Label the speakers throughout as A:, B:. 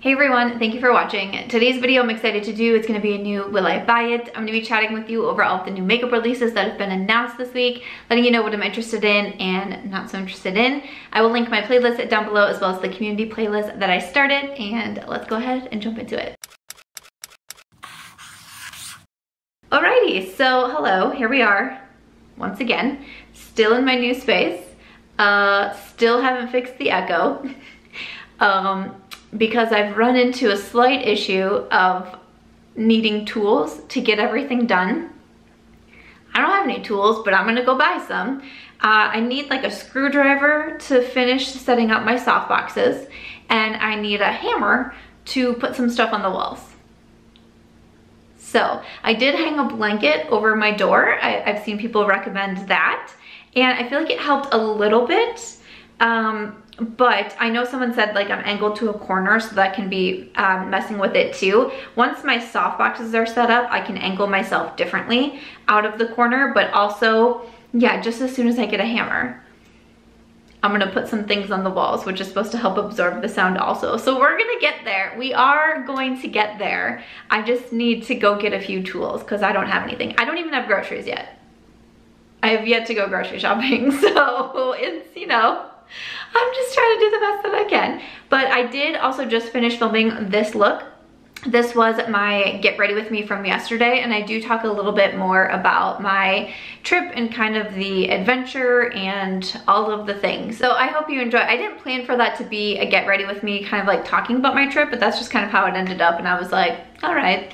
A: Hey everyone, thank you for watching. Today's video I'm excited to do, it's going to be a new Will I Buy It. I'm going to be chatting with you over all of the new makeup releases that have been announced this week, letting you know what I'm interested in and not so interested in. I will link my playlist down below as well as the community playlist that I started, and let's go ahead and jump into it. Alrighty, so hello, here we are once again, still in my new space. Still haven't fixed the echo. Because I've run into a slight issue of needing tools to get everything done. I don't have any tools, but I'm gonna go buy some. I need like a screwdriver to finish setting up my softboxes, and I need a hammer to put some stuff on the walls. So I did hang a blanket over my door. I've seen people recommend that, and I feel like it helped a little bit. But I know someone said like I'm angled to a corner, so that can be messing with it too. Once my soft boxes are set up, I can angle myself differently out of the corner, but also, yeah, just as soon as I get a hammer, I'm gonna put some things on the walls, which is supposed to help absorb the sound also. So we're gonna get there. We are going to get there. I just need to go get a few tools because I don't have anything. I don't even have groceries yet. I have yet to go grocery shopping, so it's, you know, I'm just trying to do the best that I can. But I did also just finish filming this look. This was my get ready with me from yesterday, and I do talk a little bit more about my trip and kind of the adventure and all of the things. So I hope you enjoy. I didn't plan for that to be a get ready with me kind of like talking about my trip, but that's just kind of how it ended up, and I was like, all right,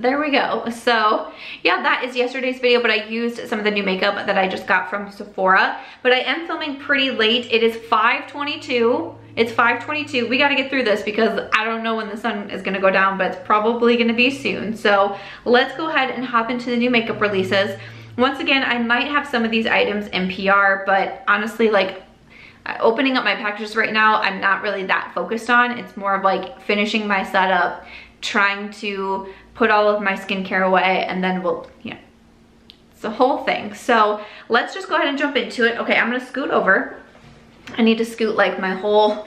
A: there we go. So yeah, that is yesterday's video, but I used some of the new makeup that I just got from Sephora. But I am filming pretty late. It is 5:22. It's 5:22. We got to get through this because I don't know when the sun is going to go down, but it's probably going to be soon. So let's go ahead and hop into the new makeup releases. Once again, I might have some of these items in PR, but honestly, like opening up my packages right now, I'm not really that focused on. It's more of like finishing my setup, trying to put all of my skincare away, and then we'll, you know, it's the whole thing. So let's just go ahead and jump into it. Okay, I'm gonna scoot over. I need to scoot like my whole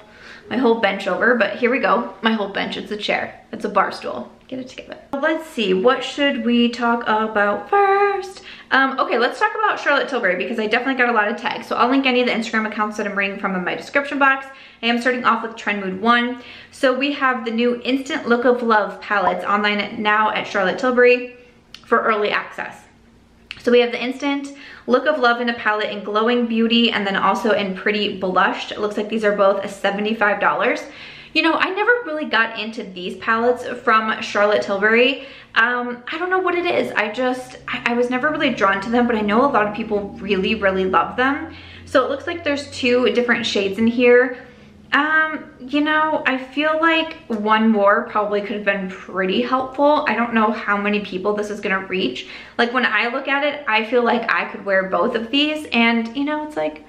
A: bench over, but here we go. My whole bench, it's a chair. It's a bar stool. Get it together. Let's see, what should we talk about first? Okay, let's talk about Charlotte Tilbury because I definitely got a lot of tags. So I'll link any of the Instagram accounts that I'm reading from in my description box. I am starting off with Trend Mood 1. So we have the new Instant Look of Love palettes online now at Charlotte Tilbury for early access. So we have the Instant Look of Love in a palette in Glowing Beauty and then also in Pretty Blushed. It looks like these are both $75. You know, I never really got into these palettes from Charlotte Tilbury. I don't know what it is. I was never really drawn to them, but I know a lot of people really, really love them. So it looks like there's two different shades in here. You know, I feel like one more probably could have been pretty helpful. I don't know how many people this is gonna reach. Like when I look at it, I feel like I could wear both of these, and you know, it's like,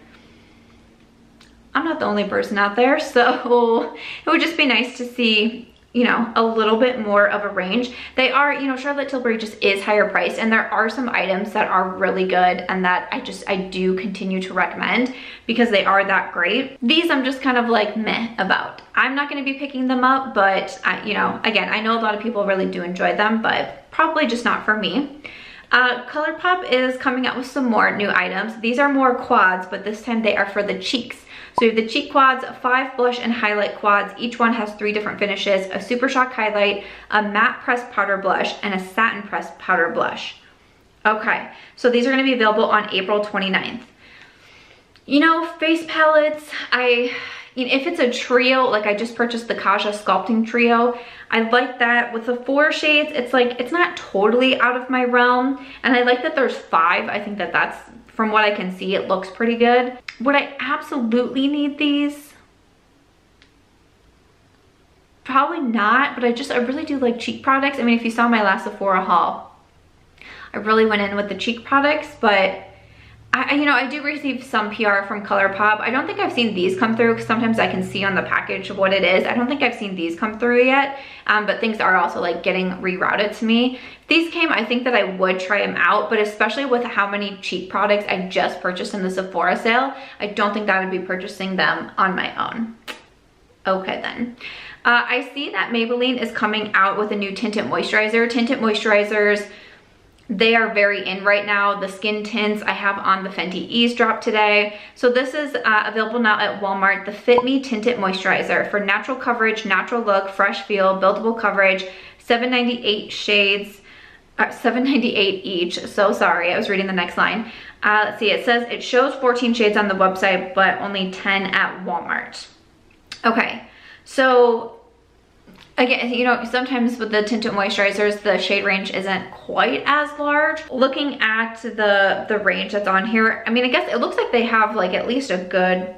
A: I'm not the only person out there, so it would just be nice to see, you know, a little bit more of a range. They are, you know, Charlotte Tilbury just is higher priced, and there are some items that are really good and that I do continue to recommend because they are that great. These I'm just kind of like meh about. I'm not going to be picking them up, but you know, again, I know a lot of people really do enjoy them, but probably just not for me. Colourpop is coming out with some more new items. These are more quads, but this time they are for the cheeks. So you have the cheek quads, 5 blush and highlight quads. Each one has 3 different finishes: a Super Shock highlight, a matte pressed powder blush, and a satin pressed powder blush. Okay, so these are gonna be available on April 29th. You know, face palettes, you know, if it's a trio, like I just purchased the Kaja Sculpting Trio, I like that. With the 4 shades, it's like, it's not totally out of my realm. And I like that there's 5. I think that that's, from what I can see, it looks pretty good. Would I absolutely need these? Probably not, but I really do like cheek products. I mean, if you saw my last Sephora haul, I really went in with the cheek products, but you know, I do receive some PR from Colourpop. I don't think I've seen these come through because sometimes I can see on the package what it is. I don't think I've seen these come through yet, but things are also like getting rerouted to me. If these came, I think that I would try them out, but especially with how many cheap products I just purchased in the Sephora sale, I don't think that I would be purchasing them on my own. Okay then. I see that Maybelline is coming out with a new tinted moisturizer. Tinted moisturizers, they are very in right now. The skin tints I have on the Fenty Eaze dropped today. So this is available now at Walmart, the Fit Me Tinted Moisturizer for natural coverage, natural look, fresh feel, buildable coverage, 798 shades, 798 each. So sorry, I was reading the next line. Let's see, it says it shows 14 shades on the website, but only 10 at Walmart. Okay, so again, you know, sometimes with the tinted moisturizers, the shade range isn't quite as large. Looking at the range that's on here, I mean, I guess it looks like they have like at least a good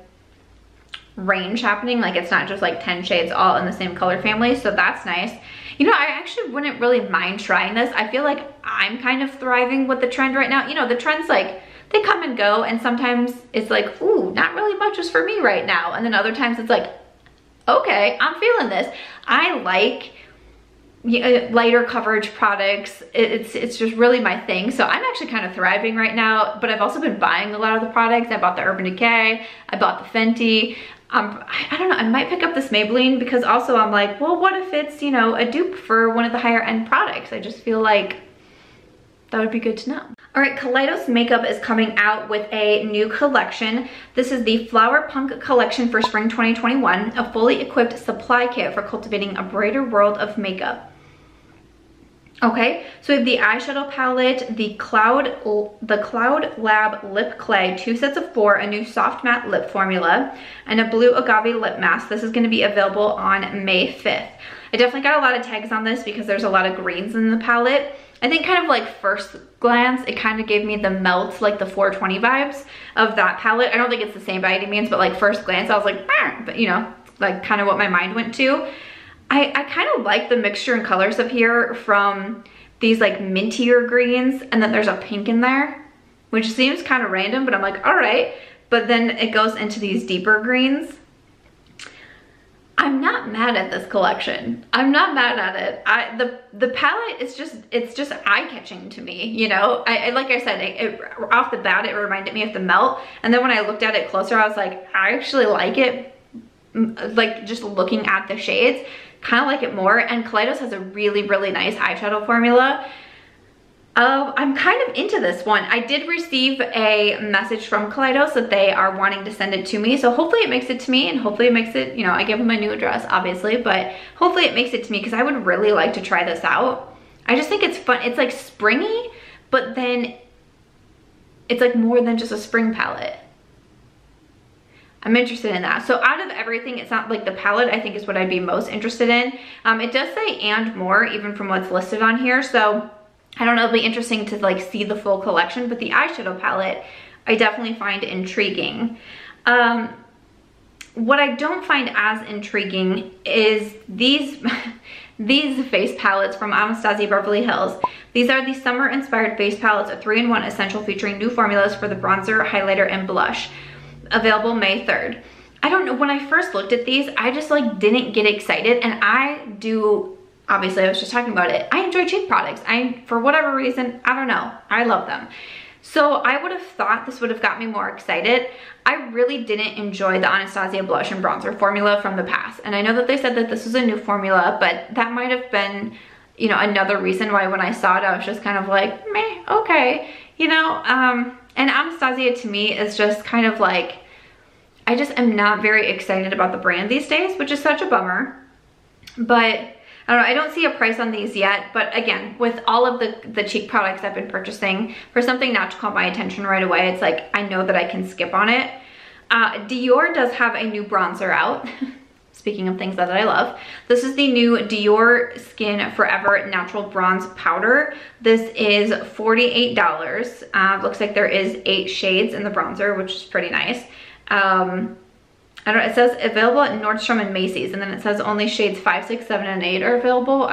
A: range happening. Like it's not just like 10 shades all in the same color family, so that's nice. You know, I actually wouldn't really mind trying this. I feel like I'm kind of thriving with the trend right now. You know, the trends like, they come and go, and sometimes it's like, ooh, not really much is for me right now. And then other times it's like, okay, I'm feeling this. I like lighter coverage products. It's just really my thing. So I'm actually kind of thriving right now, but I've also been buying a lot of the products. I bought the Urban Decay, I bought the Fenty. I don't know, I might pick up this Maybelline because also I'm like, well, what if it's, you know, a dupe for one of the higher end products? I just feel like that would be good to know. All right, Kaleidos Makeup is coming out with a new collection. This is the Flower Punk collection for spring 2021, a fully equipped supply kit for cultivating a brighter world of makeup. Okay, so we have the eyeshadow palette, the Cloud Lab Lip Clay, 2 sets of 4, a new soft matte lip formula, and a blue agave lip mask. This is going to be available on May 5th. I definitely got a lot of tags on this because there's a lot of greens in the palette. I think kind of like first glance, it kind of gave me the Melt, like the 420 vibes of that palette. I don't think it's the same by any means, but like first glance, I was like, but you know, like kind of what my mind went to. I kind of like the mixture in colors up here from these like mintier greens, and then there's a pink in there, which seems kind of random, but I'm like, all right. But then it goes into these deeper greens. I'm not mad at this collection. I'm not mad at it. The palette is just, it's just eye-catching to me, you know? Like I said, off the bat, it reminded me of the Melt. And then when I looked at it closer, I was like, I actually like it. Like just looking at the shades, kind of like it more. And Kaleidos has a really, really nice eyeshadow formula. I'm kind of into this one. I did receive a message from Kaleidos that they are wanting to send it to me. So hopefully it makes it to me, and hopefully it makes it, you know, I gave them my new address, obviously, but hopefully it makes it to me because I would really like to try this out. I just think it's fun. It's like springy, but then it's like more than just a spring palette. I'm interested in that. So out of everything, it's not like the palette, I think is what I'd be most interested in. It does say and more, even from what's listed on here. So I don't know, it'll be interesting to like see the full collection, but the eyeshadow palette, I definitely find intriguing. What I don't find as intriguing is these, these face palettes from Anastasia Beverly Hills. These are the summer inspired face palettes, a 3-in-1 essential featuring new formulas for the bronzer, highlighter, and blush. Available May 3rd. I don't know, when I first looked at these, I just like didn't get excited, and I do, obviously I was just talking about it, I enjoy cheek products. For whatever reason, I don't know, I love them. So I would have thought this would have got me more excited. I really didn't enjoy the Anastasia blush and bronzer formula from the past. And I know that they said that this was a new formula, but that might have been, you know, another reason why when I saw it, I was just kind of like, meh, okay. You know, and Anastasia to me is just kind of like, I just am not very excited about the brand these days, which is such a bummer. But I don't know, I don't see a price on these yet, but again, with all of the cheek products I've been purchasing, for something not to caught my attention right away, it's like, I know that I can skip on it. Dior does have a new bronzer out. Speaking of things that I love, this is the new Dior Skin Forever Natural Bronze Powder. This is $48. Looks like there is 8 shades in the bronzer, which is pretty nice. I don't know, it says available at Nordstrom and Macy's, and then it says only shades 5, 6, 7, and 8 are available.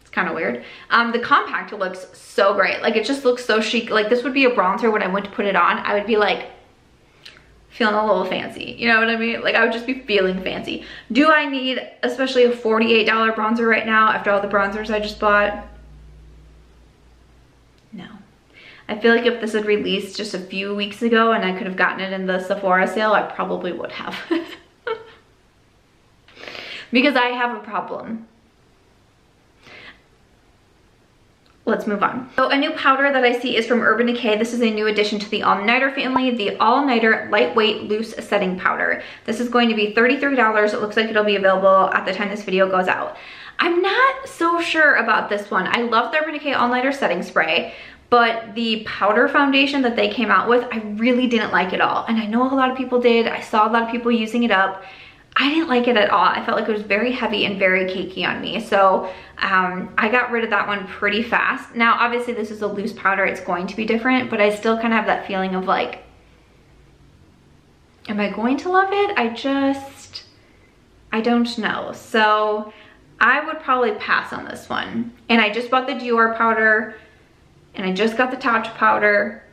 A: It's kind of weird. The compact looks so great. Like, it just looks so chic. Like, this would be a bronzer when I went to put it on. I would be like, feeling a little fancy, you know what I mean? Like, I would just be feeling fancy. Do I need especially a $48 bronzer right now after all the bronzers I just bought? No. I feel like if this had released just a few weeks ago and I could have gotten it in the Sephora sale, I probably would have. because I have a problem. Let's move on. So a new powder that I see is from Urban Decay. This is a new addition to the All Nighter family, the All Nighter Lightweight Loose Setting Powder. This is going to be $33. It looks like it'll be available at the time this video goes out. I'm not so sure about this one. I love the Urban Decay All Nighter Setting Spray, but the powder foundation that they came out with, I really didn't like at all. And I know a lot of people did. I saw a lot of people using it up. I didn't like it at all. I felt like it was very heavy and very cakey on me. So I got rid of that one pretty fast. Now, obviously this is a loose powder. It's going to be different, but I still kind of have that feeling of like, am I going to love it? I don't know. So I would probably pass on this one. And I just bought the Dior powder and I just got the Tatcha powder.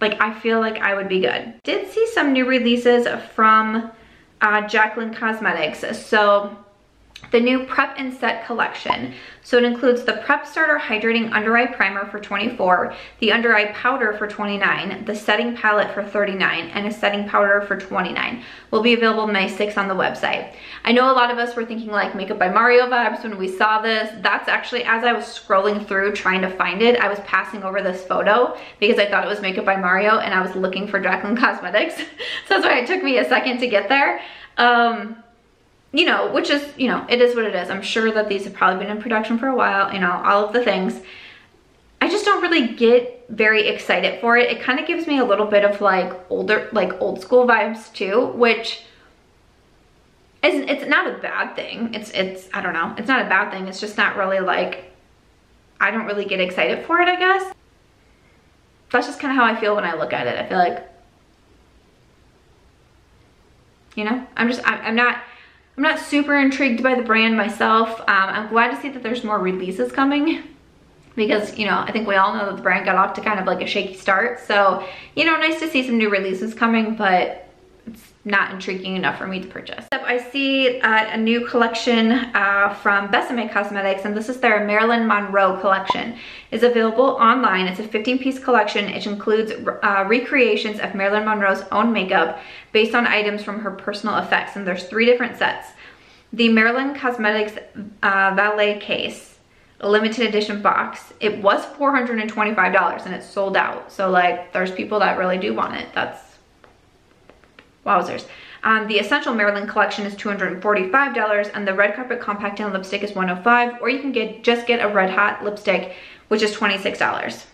A: Like, I feel like I would be good. Did see some new releases from Jaclyn Cosmetics. So the new Prep and Set collection. So it includes the Prep Starter Hydrating Under Eye Primer for $24, the Under Eye Powder for $29, the Setting Palette for $39, and a Setting Powder for $29. Will be available May 6th on the website. I know a lot of us were thinking like Makeup by Mario vibes when we saw this. That's actually, as I was scrolling through trying to find it, I was passing over this photo because I thought it was Makeup by Mario and I was looking for Jaclyn Cosmetics. So that's why it took me a second to get there. You know, which is, you know, it is what it is. I'm sure that these have probably been in production for a while, you know, all of the things. I just don't really get very excited for it. It kind of gives me a little bit of like old school vibes too, which is, it's not a bad thing. It's, I don't know, it's not a bad thing. It's just not really like, I don't really get excited for it, I guess. That's just kind of how I feel when I look at it. I feel like, you know, I'm not super intrigued by the brand myself. I'm glad to see that there's more releases coming because, you know, I think we all know that the brand got off to kind of like a shaky start. So, you know, nice to see some new releases coming, but it's not intriguing enough for me to purchase. I see a new collection from Besame Cosmetics, and this is their Marilyn Monroe collection. It's available online. It's a 15-piece collection. It includes recreations of Marilyn Monroe's own makeup based on items from her personal effects, and there's 3 different sets. The Marilyn Cosmetics Valet Case, a limited edition box. It was $425 and it's sold out. So like, there's people that really do want it. That's wowzers. The Essential Marilyn collection is $245, and the Red Carpet Compact and Lipstick is $105, or you can just get a Red Hot lipstick, which is $26.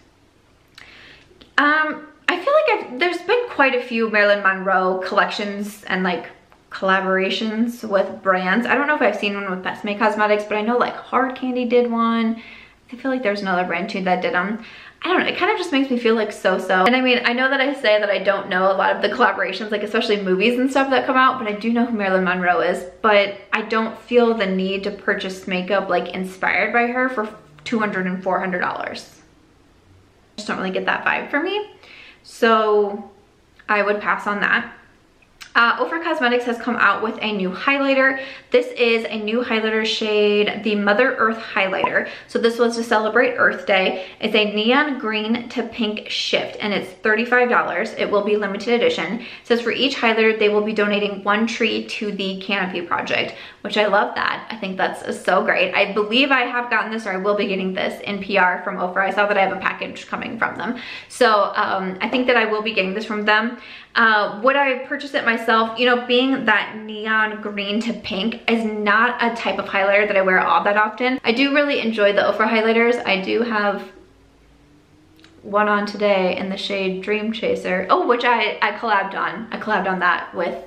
A: I feel like there's been quite a few Marilyn Monroe collections and like collaborations with brands. I don't know if I've seen one with Besame Cosmetics, but I know like Hard Candy did one. I feel like there's another brand too that did them. I don't know, it kind of just makes me feel like so-so. And I mean, I know that I say that I don't know a lot of the collaborations, like especially movies and stuff that come out, but I do know who Marilyn Monroe is, but I don't feel the need to purchase makeup like inspired by her for $200 and $400. I just don't really get that vibe for me. So I would pass on that. Ofra Cosmetics has come out with a new highlighter. This is a new highlighter shade, the Mother Earth highlighter. So this was to celebrate Earth Day. It's a neon green to pink shift, and it's $35. It will be limited edition. It says for each highlighter, they will be donating 1 tree to the Canopy Project, which I love that. I think that's so great. I believe I have gotten this, or I will be getting this in PR from Ofra. I saw that I have a package coming from them. So I think that I will be getting this from them. Would I purchase it myself? You know, being that neon green to pink is not a type of highlighter that I wear all that often. I do really enjoy the Ofra highlighters. I do have one on today in the shade Dream Chaser. Oh, which I collabed on. I collabed on that with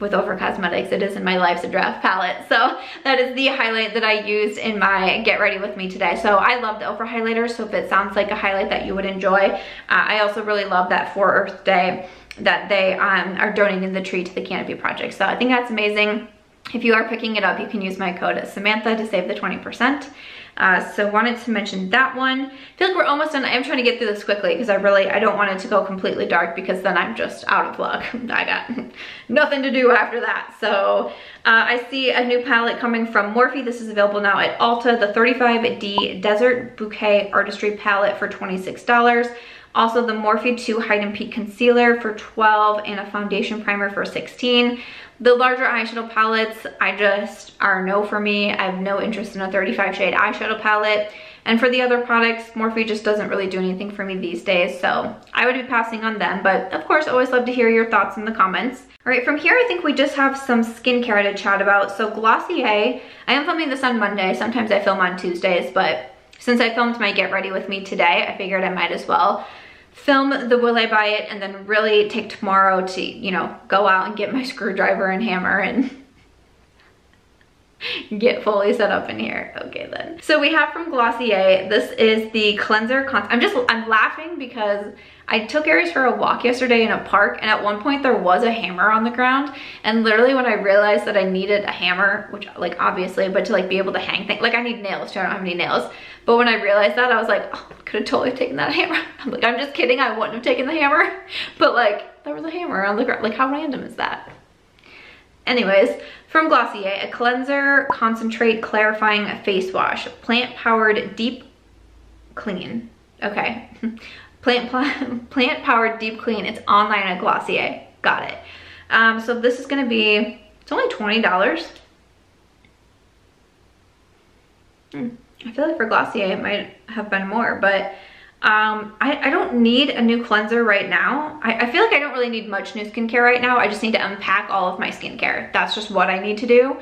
A: Ofra Cosmetics. It is in my Life's a Draft palette. So that is the highlight that I used in my Get Ready With Me today. So I love the Ofra highlighter. So if it sounds like a highlight that you would enjoy, I also really love that for Earth Day that they are donating the tree to the Canopy Project. So I think that's amazing. If you are picking it up, you can use my code Samantha to save the 20%. So wanted to mention that one. I feel like we're almost done. I am trying to get through this quickly because I don't want it to go completely dark, because then I'm just out of luck. I got nothing to do after that. So I see a new palette coming from Morphe. This is available now at Ulta, the 35D Desert Bouquet Artistry palette for $26. Also the Morphe 2 Hide and Peak Concealer for $12 and a foundation primer for $16. The larger eyeshadow palettes, I just are no for me. I have no interest in a 35 shade eyeshadow palette. And for the other products, Morphe just doesn't really do anything for me these days, so I would be passing on them. But of course, always love to hear your thoughts in the comments. All right, from here, I think we just have some skincare to chat about. So Glossier, I am filming this on Monday. Sometimes I film on Tuesdays, but since I filmed my Get Ready With Me today, I figured I might as well film the Will I Buy It and then really take tomorrow to, you know, go out and get my screwdriver and hammer and get fully set up in here. Okay then. So we have from Glossier, this is the cleanser. I'm laughing because I took Aries for a walk yesterday in a park, and at one point there was a hammer on the ground, and literally when I realized that I needed a hammer, which like obviously, but to like be able to hang things, like I need nails too, I don't have any nails. But when I realized that, I was like, oh, I could have totally taken that hammer. I'm like, I'm just kidding, I wouldn't have taken the hammer. But like, there was a hammer on the ground. Like, how random is that? Anyways, from Glossier, a cleanser concentrate clarifying face wash, plant powered deep clean. Okay, plant powered deep clean. It's online at Glossier. Got it. So this is gonna be, it's only $20. I feel like for Glossier it might have been more, but I don't need a new cleanser right now. I feel like I don't really need much new skincare right now. I just need to unpack all of my skincare. That's just what I need to do.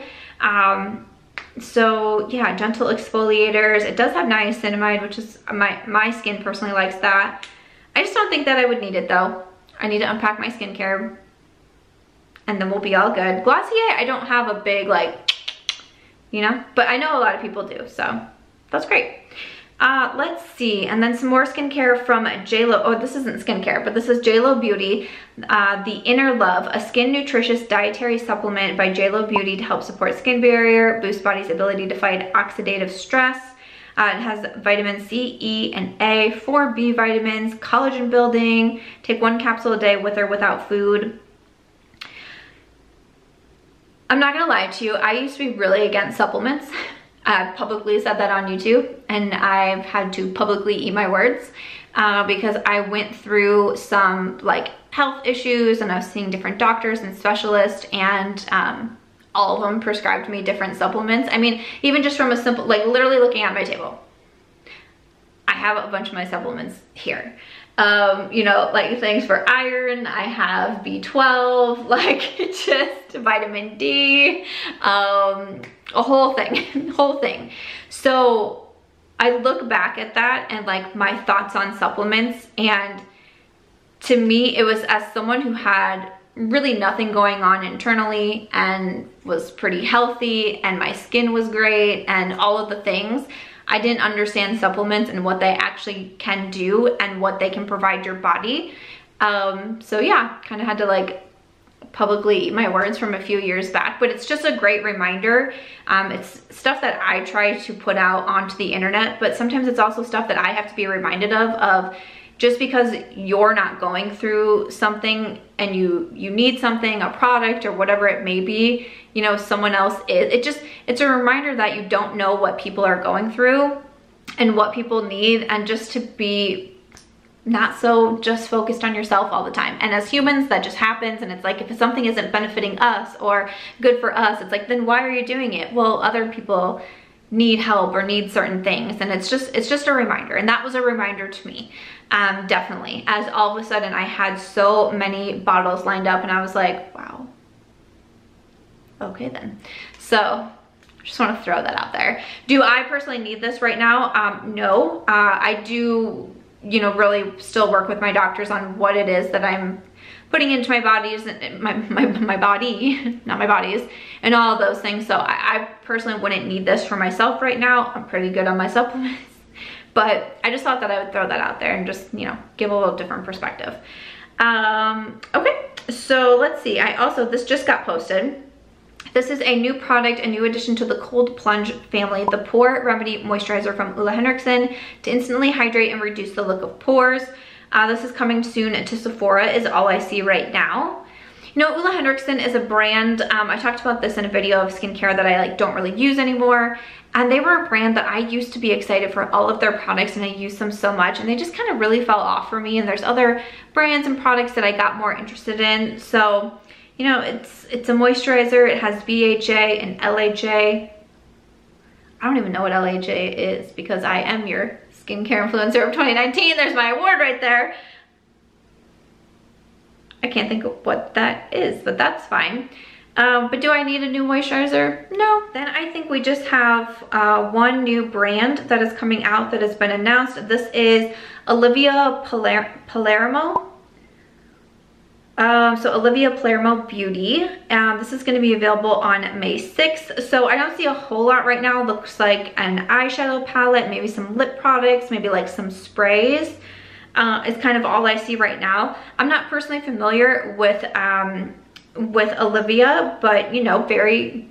A: So yeah, gentle exfoliators. It does have niacinamide, which is my skin personally likes that. I just don't think that I would need it though. I need to unpack my skincare and then we'll be all good. Glossier, I don't have a big like, you know, but I know a lot of people do, so that's great. Let's see, and then some more skincare from JLo. Oh, this isn't skincare, but this is JLo Beauty. The Inner Love, a skin nutritious dietary supplement by JLo Beauty to help support skin barrier, boost body's ability to fight oxidative stress. It has vitamin C, E, and A, 4 B vitamins, collagen building. Take 1 capsule a day with or without food. I'm not gonna lie to you, I used to be really against supplements. I've publicly said that on YouTube, and I've had to publicly eat my words because I went through some like health issues and I was seeing different doctors and specialists, and all of them prescribed me different supplements. I mean, even just from a simple, like literally looking at my table, I have a bunch of my supplements here. You know, like things for iron, I have B12, like just vitamin D, a whole thing, So I look back at that and like my thoughts on supplements, and to me, it was as someone who had really nothing going on internally and was pretty healthy and my skin was great and all of the things, I didn't understand supplements and what they actually can do and what they can provide your body. So yeah, kind of had to like publicly eat my words from a few years back, but it's just a great reminder. It's stuff that I try to put out onto the internet, but sometimes it's also stuff that I have to be reminded of just because you're not going through something and you need something, a product or whatever it may be, you know, someone else is. It's a reminder that you don't know what people are going through and what people need, and just to be not so just focused on yourself all the time. And as humans, that just happens, and it's like if something isn't benefiting us or good for us, it's like, then why are you doing it? Well, other people need help or need certain things, and it's just a reminder. And that was a reminder to me, definitely, as all of a sudden I had so many bottles lined up and I was like, wow, okay then. So just want to throw that out there. Do I personally need this right now? No. I do, you know, really still work with my doctors on what it is that I'm putting into my bodies, my body, not my bodies, and all of those things. So I personally wouldn't need this for myself right now. I'm pretty good on my supplements, but I just thought that I would throw that out there and just, you know, give a little different perspective. Okay, so let's see. This just got posted. This is a new product, a new addition to the Cold Plunge family, the Pore Remedy Moisturizer from Olehenriksen to instantly hydrate and reduce the look of pores. This is coming soon to Sephora is all I see right now. You know, Olehenriksen is a brand, I talked about this in a video of skincare that I like don't really use anymore. And they were a brand that I used to be excited for all of their products, and I use them so much, and they just kind of really fell off for me. And there's other brands and products that I got more interested in. So, you know, it's a moisturizer. It has BHA and LHA. I don't even know what LHA is because I am your skincare influencer of 2019. There's my award right there. I can't think of what that is, but that's fine. But do I need a new moisturizer? No. Then I think we just have one new brand that is coming out that has been announced. This is Olivia Palermo. So Olivia Palermo Beauty. This is going to be available on May 6th. So I don't see a whole lot right now. It looks like an eyeshadow palette, maybe some lip products, maybe like some sprays. Is kind of all I see right now. I'm not personally familiar with Olivia, but you know, very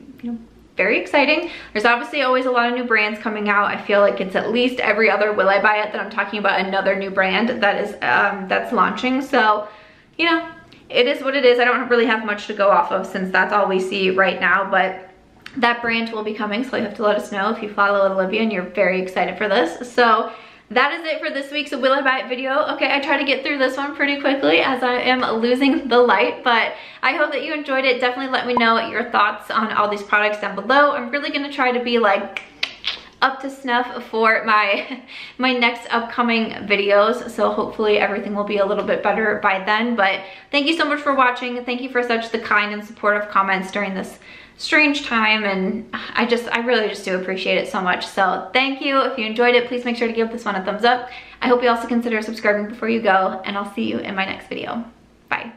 A: exciting. There's obviously always a lot of new brands coming out. I feel like it's at least every other Will I Buy It that I'm talking about another new brand that is that's launching. So, you know, it is what it is. I don't really have much to go off of since that's all we see right now, but that brand will be coming, so you have to let us know if you follow Olivia and you're very excited for this. So that is it for this week's Will I Buy It video. Okay, I tried to get through this one pretty quickly as I am losing the light, but I hope that you enjoyed it. Definitely let me know your thoughts on all these products down below. I'm really gonna try to be like up to snuff for my next upcoming videos, so hopefully everything will be a little bit better by then. But thank you so much for watching. Thank you for such the kind and supportive comments during this strange time, and I really just do appreciate it so much. So thank you. If you enjoyed it, please make sure to give this one a thumbs up. I hope you also consider subscribing before you go, and I'll see you in my next video. Bye.